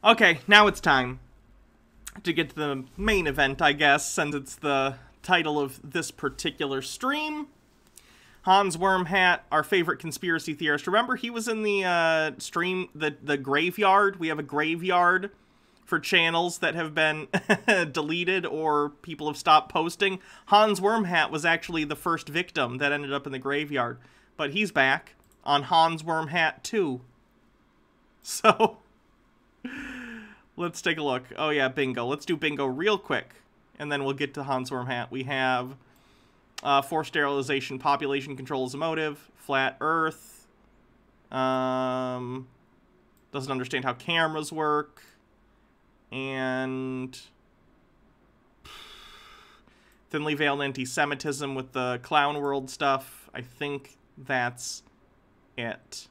Okay, now it's time to get to the main event, I guess, since it's the title of this particular stream. Hans WormHat, our favorite conspiracy theorist. Remember, he was in the stream, the graveyard. We have a graveyard for channels that have been deleted or people have stopped posting. Hans WormHat was actually the first victim that ended up in the graveyard. But he's back on Hans WormHat 2. So, let's take a look. Oh yeah, bingo. Let's do bingo real quick, and then we'll get to Hans WormHat. We have forced sterilization, population control is a motive, flat Earth, doesn't understand how cameras work, and thinly veiled anti-Semitism with the clown world stuff. I think that's it.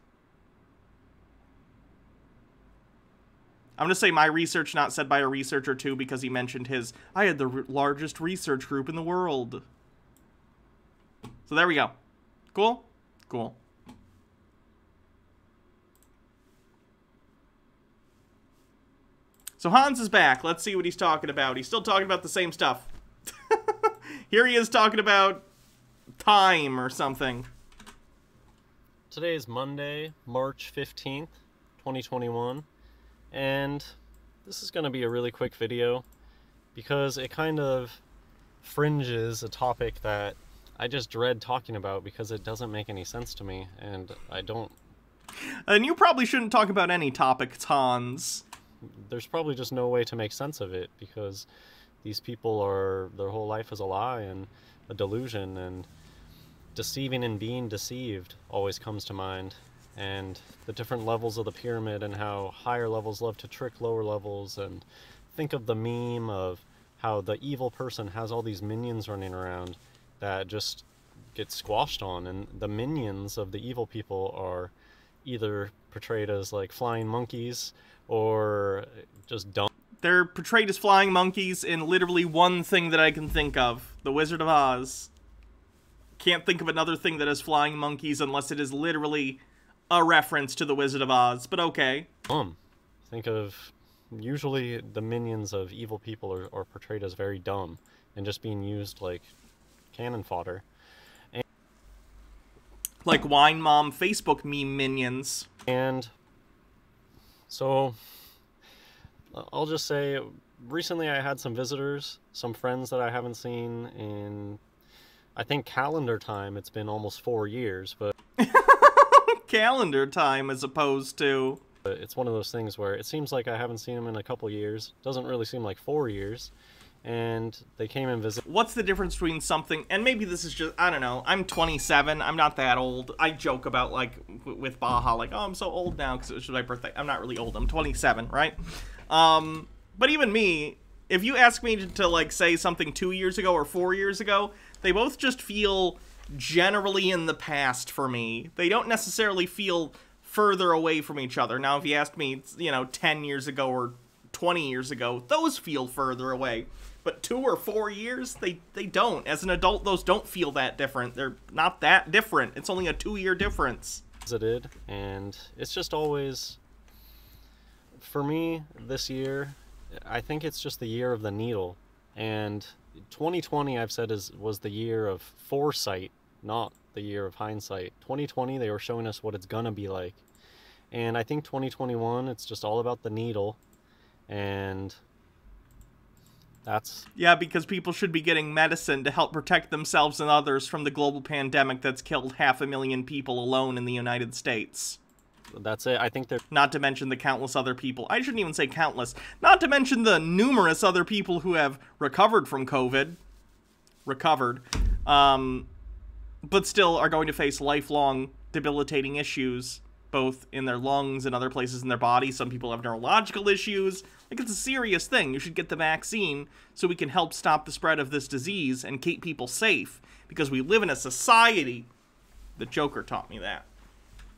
I'm going to say my research, not said by a researcher too, because he mentioned his, I had the largest research group in the world. So there we go. Cool? Cool. So Hans is back. Let's see what he's talking about. He's still talking about the same stuff. Here he is talking about time or something. Today is Monday, March 15th, 2021. And this is going to be a really quick video because it kind of fringes a topic that I just dread talking about because it doesn't make any sense to me, and I don't... And you probably shouldn't talk about any topics, Hans. There's probably just no way to make sense of it because these people are... their whole life is a lie and a delusion, and deceiving and being deceived always comes to mind. And the different levels of the pyramid and how higher levels love to trick lower levels, and think of the meme of how the evil person has all these minions running around that just get squashed on, and the minions of the evil people are either portrayed as like flying monkeys or just dumb. They're portrayed as flying monkeys in literally one thing that I can think of, The Wizard of Oz. Can't think of another thing that has flying monkeys unless it is literally a reference to The Wizard of Oz, but okay. Think of, usually the minions of evil people are portrayed as very dumb and just being used like cannon fodder. And like Wine Mom Facebook meme minions. And so, I'll just say, recently I had some visitors, some friends that I haven't seen in, I think calendar time, it's been almost 4 years, but... Calendar time as opposed to... It's one of those things where it seems like I haven't seen them in a couple years. Doesn't really seem like 4 years. And they came and visited. What's the difference between something... And maybe this is just... I don't know. I'm 27. I'm not that old. I joke about, like, with Baja, like, oh, I'm so old now because it was my birthday. I'm not really old. I'm 27, right? But even me, if you ask me to, like, say something 2 years ago or 4 years ago, they both just feel generally in the past for me. They don't necessarily feel further away from each other. Now, if you asked me, you know, 10 years ago or 20 years ago, those feel further away. But 2 or 4 years, they don't. As an adult, those don't feel that different. They're not that different. It's only a 2-year difference. Visited, and it's just always, for me, this year, I think it's just the year of the needle. And 2020, I've said, was the year of foresight, not the year of hindsight. 2020, they were showing us what it's gonna be like. And I think 2021, it's just all about the needle. And that's... Yeah, because people should be getting medicine to help protect themselves and others from the global pandemic that's killed 500,000 people alone in the United States. That's it. I think they're... Not to mention the countless other people. I shouldn't even say countless. Not to mention the numerous other people who have recovered from COVID. But still are going to face lifelong debilitating issues, both in their lungs and other places in their body. Some people have neurological issues. Like, it's a serious thing. You should get the vaccine so we can help stop the spread of this disease and keep people safe. Because we live in a society. The Joker taught me that.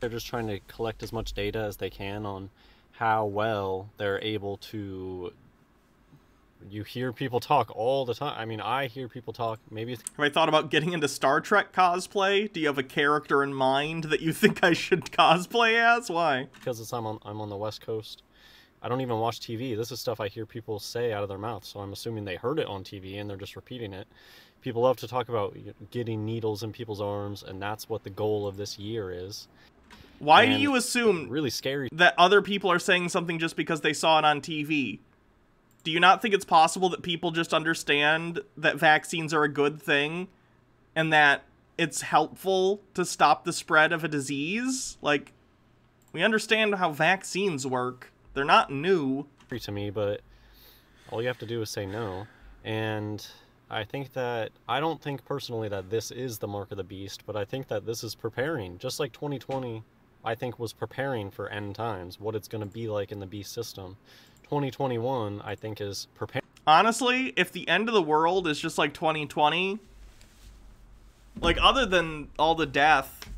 They're just trying to collect as much data as they can on how well they're able to... You hear people talk all the time. I mean, I hear people talk, maybe... Have I thought about getting into Star Trek cosplay? Do you have a character in mind that you think I should cosplay as? Why? Because I'm on the West Coast, I don't even watch TV. This is stuff I hear people say out of their mouth, so I'm assuming they heard it on TV and they're just repeating it. People love to talk about getting needles in people's arms, and that's what the goal of this year is. Why do you assume really scary that other people are saying something just because they saw it on TV? Do you not think it's possible that people just understand that vaccines are a good thing and that it's helpful to stop the spread of a disease? Like, we understand how vaccines work. They're not new. To me, but all you have to do is say no. And I think that, I don't think personally that this is the mark of the beast, but I think that this is preparing, just like 2020, I think was preparing for end times, what it's going to be like in the beast system. 2021, I think, is preparing. Honestly, if the end of the world is just like 2020, like, other than all the death,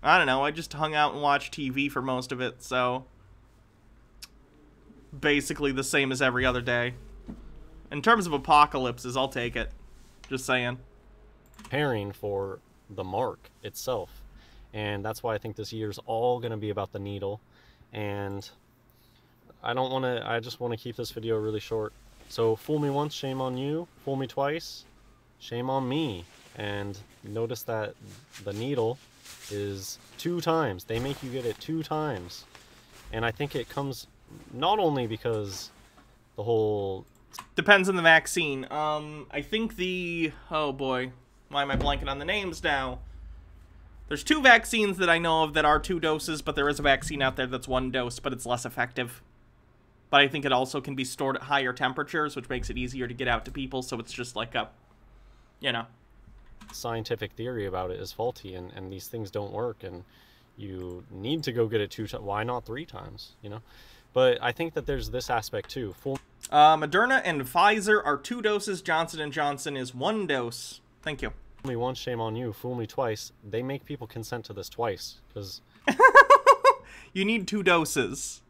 I don't know, I just hung out and watched TV for most of it, so basically the same as every other day. In terms of apocalypses, I'll take it. Just saying. Preparing for the mark itself. And that's why I think this year's all going to be about the needle. And I just want to keep this video really short. So, fool me once, shame on you. Fool me twice, shame on me. And notice that the needle is 2 times. They make you get it 2 times. And I think it comes not only because the whole... Depends on the vaccine. I think oh boy, why am I blanking on the names now? There's 2 vaccines that I know of that are 2 doses, but there is a vaccine out there that's 1 dose, but it's less effective. But I think it also can be stored at higher temperatures, which makes it easier to get out to people, so it's just like a, you know. Scientific theory about it is faulty, and these things don't work, and you need to go get it 2 times. Why not 3 times, you know? But I think that there's this aspect too. Moderna and Pfizer are 2 doses. Johnson & Johnson is 1 dose. Thank you. Fool me once, shame on you. Fool me twice. They make people consent to this twice, because... You need 2 doses.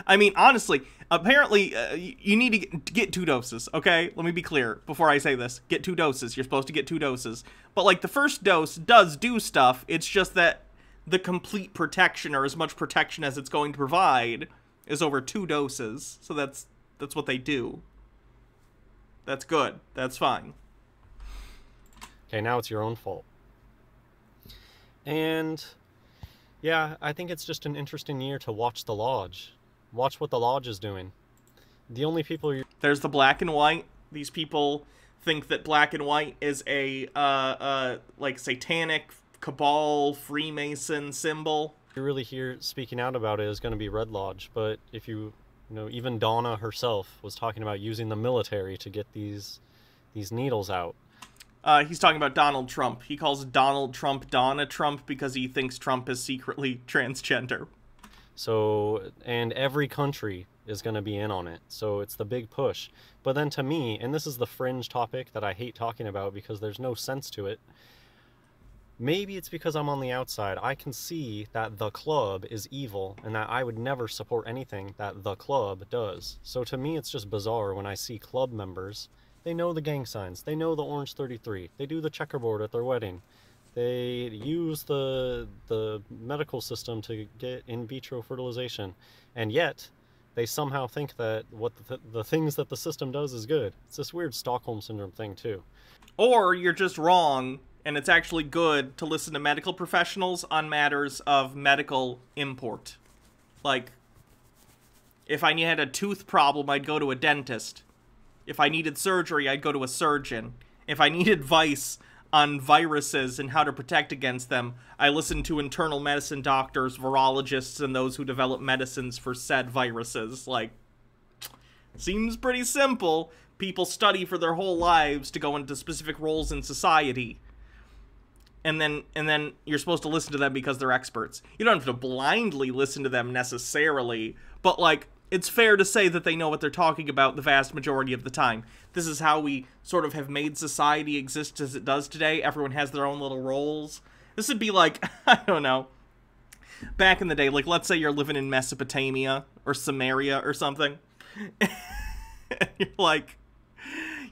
I mean, honestly, apparently, you need to get 2 doses, okay? Let me be clear before I say this. Get 2 doses. You're supposed to get 2 doses. But, like, the first dose does do stuff. It's just that the complete protection, or as much protection as it's going to provide, is over 2 doses. So that's what they do. That's good. That's fine. Okay, now it's your own fault. And yeah, I think it's just an interesting year to watch the Lodge. Watch what the Lodge is doing. The only people There's the black and white. These people think that black and white is a like satanic cabal Freemason symbol. You really hear speaking out about it is going to be Red Lodge, but if you know, even Donna herself was talking about using the military to get these needles out. He's talking about Donald Trump. He calls Donald Trump Donna Trump because he thinks Trump is secretly transgender. So, and every country is going to be in on it. So it's the big push. But then to me, and this is the fringe topic that I hate talking about because there's no sense to it, maybe it's because I'm on the outside. I can see that the club is evil and that I would never support anything that the club does. So to me, it's just bizarre when I see club members. They know the gang signs. They know the Orange 33. They do the checkerboard at their wedding. They use the medical system to get in vitro fertilization. And yet, they somehow think that what the things that the system does is good. It's this weird Stockholm Syndrome thing, too. Or you're just wrong, and it's actually good to listen to medical professionals on matters of medical import. Like, if I had a tooth problem, I'd go to a dentist. If I needed surgery, I'd go to a surgeon. If I need advice on viruses and how to protect against them, I listen to internal medicine doctors, virologists, and those who develop medicines for said viruses. Like, seems pretty simple. People study for their whole lives to go into specific roles in society. And then you're supposed to listen to them because they're experts. You don't have to blindly listen to them necessarily, but, like, it's fair to say that they know what they're talking about the vast majority of the time. This is how we sort of have made society exist as it does today. Everyone has their own little roles. This would be like, I don't know, back in the day, like, let's say you're living in Mesopotamia or Samaria or something. You're like,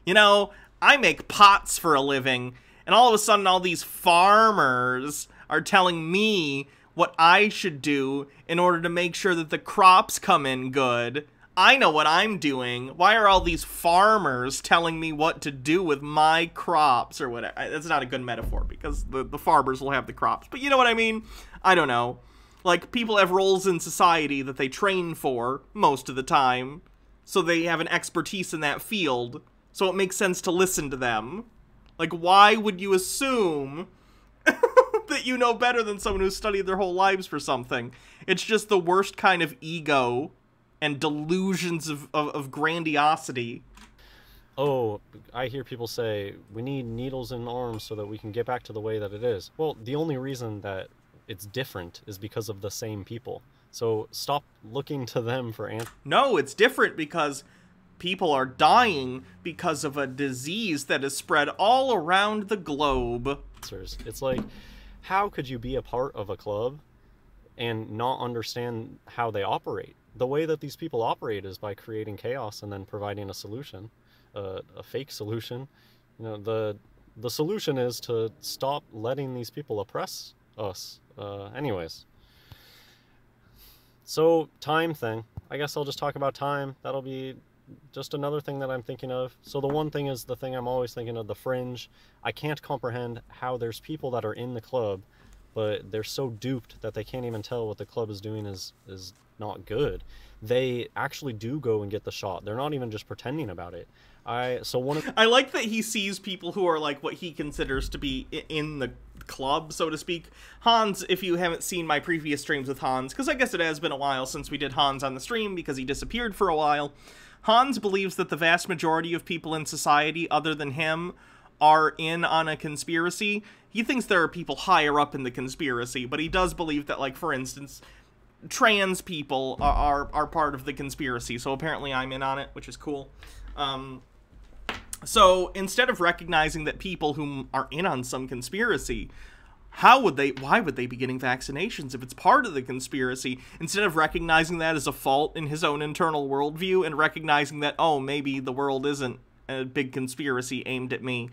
you know, I make pots for a living, and all of a sudden all these farmers are telling me what I should do in order to make sure that the crops come in good. I know what I'm doing. Why are all these farmers telling me what to do with my crops or whatever? That's not a good metaphor because the farmers will have the crops. But you know what I mean? I don't know. Like, people have roles in society that they train for most of the time, so they have an expertise in that field, so it makes sense to listen to them. Like, why would you assume that you know better than someone who's studied their whole lives for something? It's just the worst kind of ego and delusions of grandiosity. Oh, I hear people say, we need needles in arms so that we can get back to the way that it is. Well, the only reason that it's different is because of the same people. So stop looking to them for answers. No, it's different because people are dying because of a disease that is spread all around the globe. It's like, how could you be a part of a club and not understand how they operate? The way that these people operate is by creating chaos and then providing a solution, a fake solution. You know, the solution is to stop letting these people oppress us. Anyways, so time thing. I guess I'll just talk about time. That'll be just another thing that I'm thinking of. So the one thing is the thing I'm always thinking of, the fringe. I can't comprehend how there's people that are in the club, but they're so duped that they can't even tell what the club is doing is not good. They actually do go and get the shot. They're not even just pretending about it. I like that he sees people who are like what he considers to be in the club, so to speak. Hans, if you haven't seen my previous streams with Hans, because I guess it has been a while since we did Hans on the stream because he disappeared for a while, Hans believes that the vast majority of people in society other than him are in on a conspiracy. He thinks there are people higher up in the conspiracy, but he does believe that, like, for instance, trans people are part of the conspiracy, so apparently I'm in on it, which is cool. So instead of recognizing that people who are in on some conspiracy, why would they be getting vaccinations if it's part of the conspiracy? Instead of recognizing that as a fault in his own internal worldview and recognizing that, oh, maybe the world isn't a big conspiracy aimed at me.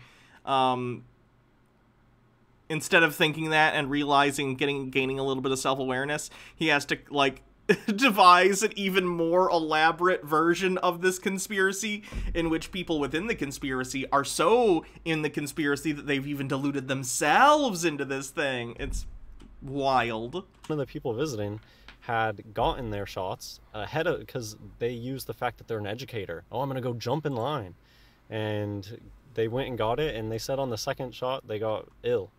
Instead of thinking that and realizing, gaining a little bit of self-awareness, he has to, like, devise an even more elaborate version of this conspiracy in which people within the conspiracy are so in the conspiracy that they've even deluded themselves into this thing. It's wild. One of the people visiting had gotten their shots ahead of, because they used the fact that they're an educator. Oh, I'm gonna go jump in line. And they went and got it, and they said on the second shot they got ill.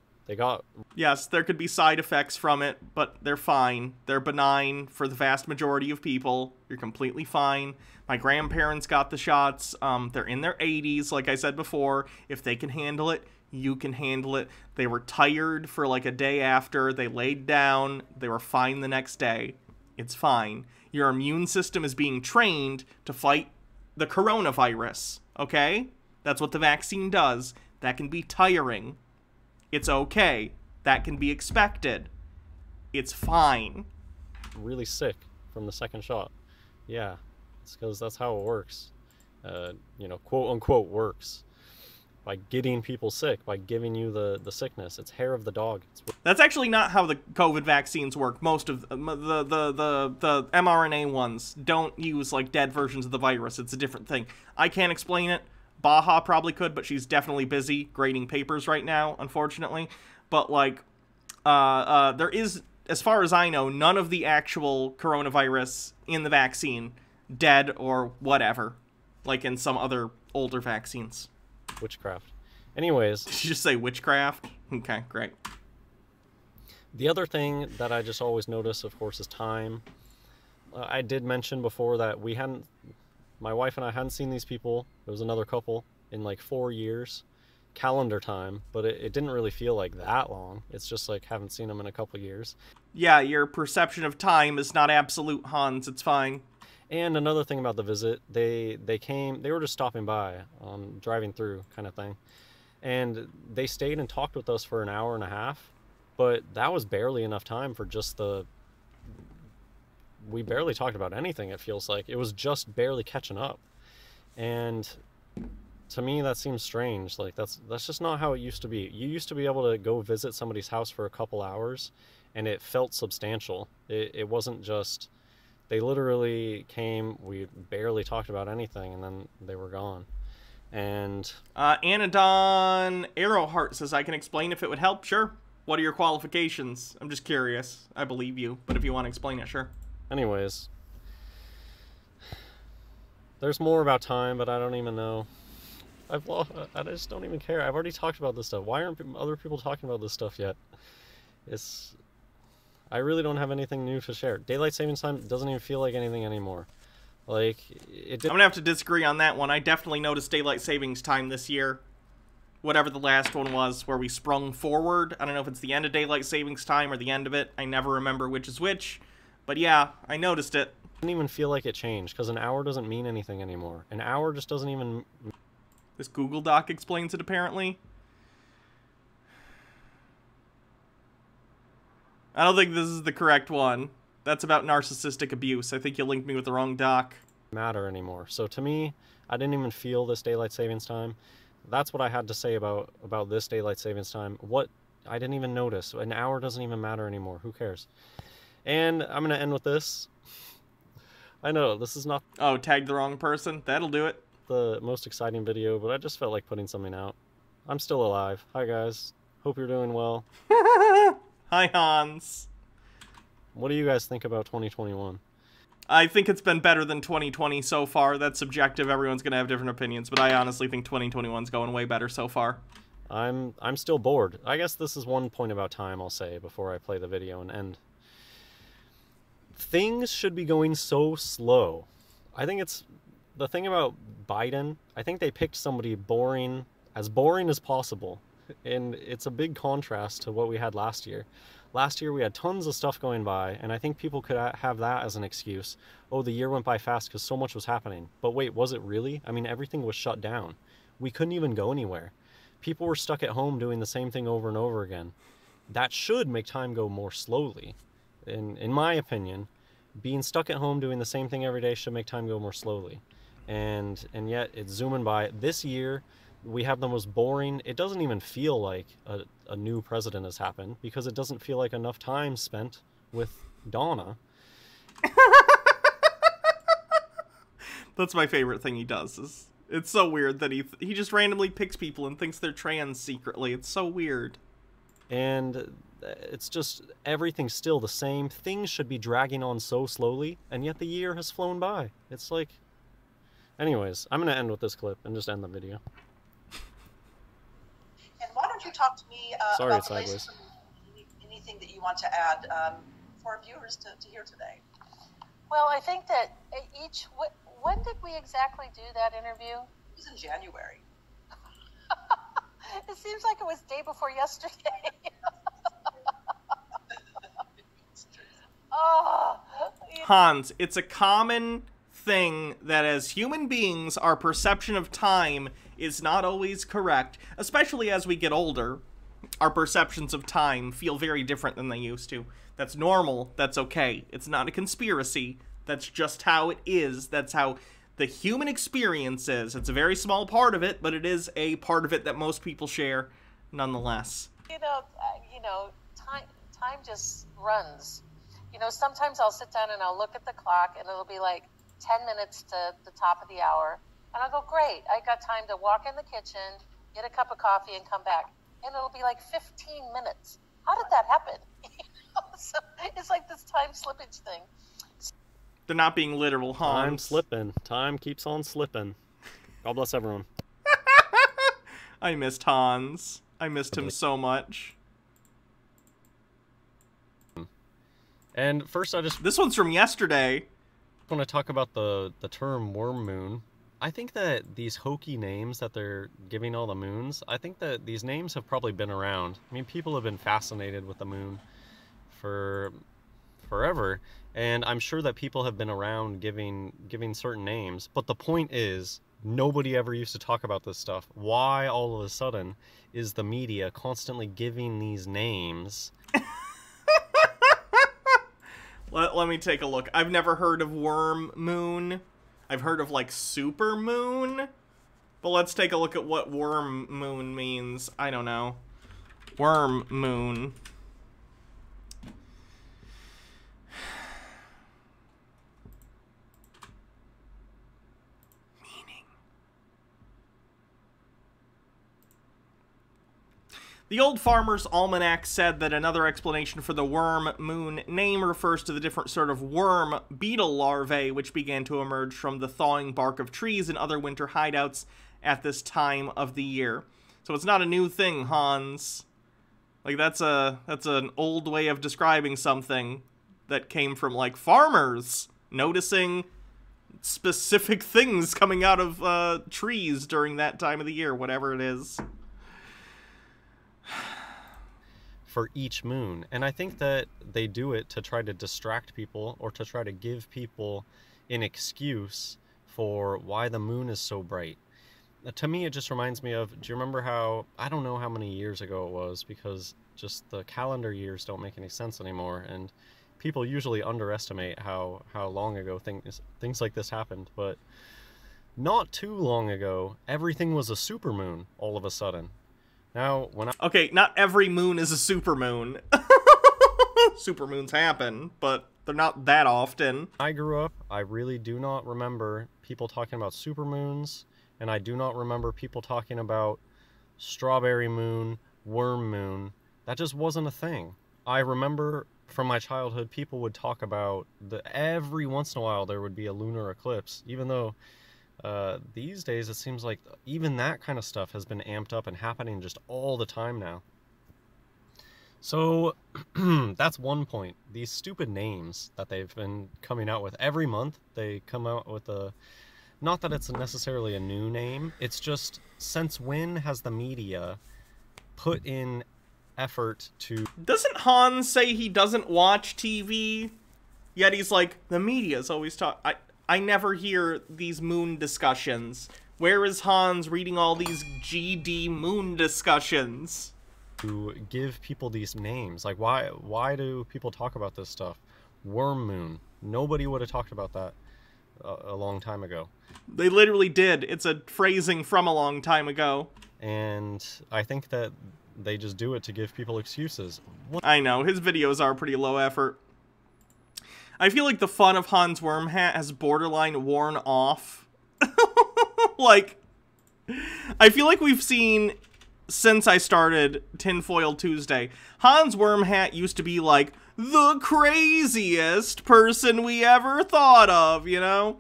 Yes, there could be side effects from it, but they're fine. They're benign for the vast majority of people. You're completely fine. My grandparents got the shots. They're in their 80s, like I said before. If they can handle it, you can handle it. They were tired for like a day after. They laid down. They were fine the next day. It's fine. Your immune system is being trained to fight the coronavirus, okay? That's what the vaccine does. That can be tiring. It's okay. That can be expected. It's fine. Really sick from the second shot. Yeah, it's because that's how it works. You know, quote unquote works. By getting people sick, by giving you the sickness. It's hair of the dog. That's actually not how the COVID vaccines work. Most of the mRNA ones don't use, like, dead versions of the virus. It's a different thing. I can't explain it. Baja probably could, but she's definitely busy grading papers right now, unfortunately. But, like, there is, as far as I know, none of the actual coronavirus in the vaccine dead or whatever, like in some other older vaccines. Witchcraft. Anyways. Did you just say witchcraft? Okay, great. The other thing that I just always notice, of course, is time. I did mention before that my wife and I hadn't seen these people, there was another couple, in like 4 years, calendar time, but it didn't really feel like that long. It's just like, haven't seen them in a couple years. Yeah, your perception of time is not absolute, Hans. It's fine. And another thing about the visit, they were just stopping by, driving through kind of thing. And they stayed and talked with us for an hour and a half, but that was barely enough time for just we barely talked about anything, it feels like. It was just barely catching up. And to me, that seems strange. Like, that's just not how it used to be. You used to be able to go visit somebody's house for a couple hours, and it felt substantial. It wasn't just They literally came, we barely talked about anything, and then they were gone. And Anadon Arrowheart says, I can explain if it would help. Sure. What are your qualifications? I'm just curious. I believe you, but if you want to explain it, sure. anyways, there's more about time, but I don't even know. I just don't even care. I've already talked about this stuff. Why aren't other people talking about this stuff yet? I really don't have anything new to share. Daylight savings time doesn't even feel like anything anymore. Like, I'm gonna have to disagree on that one. I definitely noticed daylight savings time this year. Whatever the last one was, where we sprung forward. I don't know if it's the end of daylight savings time or the end of it. I never remember which is which. But yeah, I noticed it. Didn't even feel like it changed, because an hour doesn't mean anything anymore. An hour just doesn't even... This Google Doc explains it, apparently. I don't think this is the correct one. That's about narcissistic abuse. I think you linked me with the wrong doc. Matter anymore. So to me, I didn't even feel this daylight savings time. That's what I had to say about this daylight savings time. I didn't even notice. An hour doesn't even matter anymore. Who cares? And I'm going to end with this. I know, this is not... Oh, tagged the wrong person? That'll do it. ...the most exciting video, but I just felt like putting something out. I'm still alive. Hi, guys. Hope you're doing well. Hi, Hans. What do you guys think about 2021? I think it's been better than 2020 so far. That's subjective. Everyone's going to have different opinions, but I honestly think 2021's going way better so far. I'm still bored. I guess this is one point about time I'll say before I play the video and end. Things should be going so slow. I think it's the thing about Biden. I think they picked somebody boring as possible. And it's a big contrast to what we had last year. Last year we had tons of stuff going by, and I think people could have that as an excuse. Oh, the year went by fast because so much was happening. But wait, was it really? I mean, everything was shut down. We couldn't even go anywhere. People were stuck at home doing the same thing over and over again. That should make time go more slowly. In my opinion, being stuck at home doing the same thing every day should make time go more slowly. And yet it's zooming by. This year, we have the most boring... It doesn't even feel like a new president has happened, because it doesn't feel like enough time spent with Donna. That's my favorite thing he does. It's so weird that he just randomly picks people and thinks they're trans secretly. It's so weird. And it's just, everything's still the same. Things should be dragging on so slowly, and yet the year has flown by. It's like... Anyways, I'm going to end with this clip and just end the video. And why don't you talk to me Sorry, about it's the sideways. latest, anything that you want to add for our viewers to hear today? Well, I think that when did we exactly do that interview? It was in January. It seems like it was day before yesterday. Oh, Hans, it's a common thing that as human beings, our perception of time is not always correct, especially as we get older. Our perceptions of time feel very different than they used to. That's normal. That's okay. It's not a conspiracy. That's just how it is. That's how the human experience is. It's a very small part of it, but it is a part of it that most people share nonetheless. Time just runs. Sometimes I'll sit down and I'll look at the clock and it'll be like 10 minutes to the top of the hour. And I'll go, great, I got time to walk in the kitchen, get a cup of coffee, and come back. And it'll be like 15 minutes. How did that happen? So it's like this time slippage thing. They're not being literal, Hans. Time slipping. Time keeps on slipping. God bless everyone. I missed Hans. I missed him so much. And first This one's from yesterday. want to talk about the term worm moon. I think that these hokey names that they're giving all the moons, I think that these names have probably been around. I mean, people have been fascinated with the moon for forever, and I'm sure that people have been around giving certain names, but the point is, nobody ever used to talk about this stuff. Why all of a sudden is the media constantly giving these names? Let me take a look. I've never heard of worm moon. I've heard of, like, super moon. But let's take a look at what worm moon means. I don't know. Worm moon. The Old Farmer's Almanac said that another explanation for the worm moon name refers to the different sort of worm beetle larvae which began to emerge from the thawing bark of trees and other winter hideouts at this time of the year. So it's not a new thing, Hans. Like, that's an old way of describing something that came from, like, farmers noticing specific things coming out of trees during that time of the year, whatever it is. For each moon. And I think that they do it to try to distract people or to try to give people an excuse for why the moon is so bright. To me, it just reminds me of, do you remember how, I don't know how many years ago it was, because just the calendar years don't make any sense anymore, and people usually underestimate how long ago things like this happened, but not too long ago, everything was a supermoon all of a sudden. Now, Okay, not every moon is a supermoon. Supermoons happen, but they're not that often. I grew up, I really do not remember people talking about supermoons, and I do not remember people talking about strawberry moon, worm moon. That just wasn't a thing. I remember from my childhood, people would talk about every once in a while there would be a lunar eclipse, even though these days it seems like even that kind of stuff has been amped up and happening just all the time now. So that's one point. These stupid names that they've been coming out with every month, they come out with not that it's necessarily a new name, it's just, since when has the media put in effort to... Doesn't Hans say he doesn't watch TV? Yet he's like, the media's always talk. I never hear these moon discussions. Where is Hans reading all these GD moon discussions? To give people these names. Like, why do people talk about this stuff? Worm moon. Nobody would have talked about that a long time ago. They literally did. It's a phrasing from a long time ago. And I think that they just do it to give people excuses. I know, his videos are pretty low effort. I feel like the fun of Hans WormHat has borderline worn off. Like, I feel like we've seen, since I started Tinfoil Tuesday, Hans WormHat used to be like the craziest person we ever thought of, you know?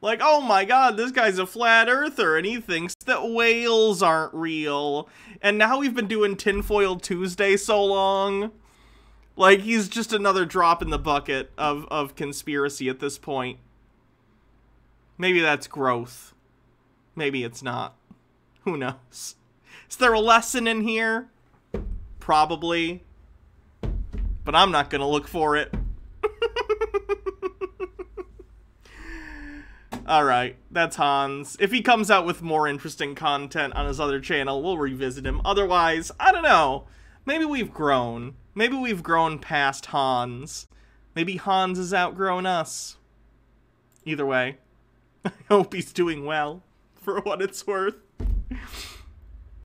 Like, oh my god, this guy's a flat earther, and he thinks that whales aren't real. And now we've been doing Tinfoil Tuesday so long. Like, he's just another drop in the bucket of conspiracy at this point. Maybe that's growth. Maybe it's not. Who knows? Is there a lesson in here? Probably. But I'm not gonna look for it. Alright, that's Hans. If he comes out with more interesting content on his other channel, we'll revisit him. Otherwise, I don't know. Maybe we've grown. Maybe we've grown past Hans. Maybe Hans has outgrown us. Either way, I hope he's doing well, for what it's worth.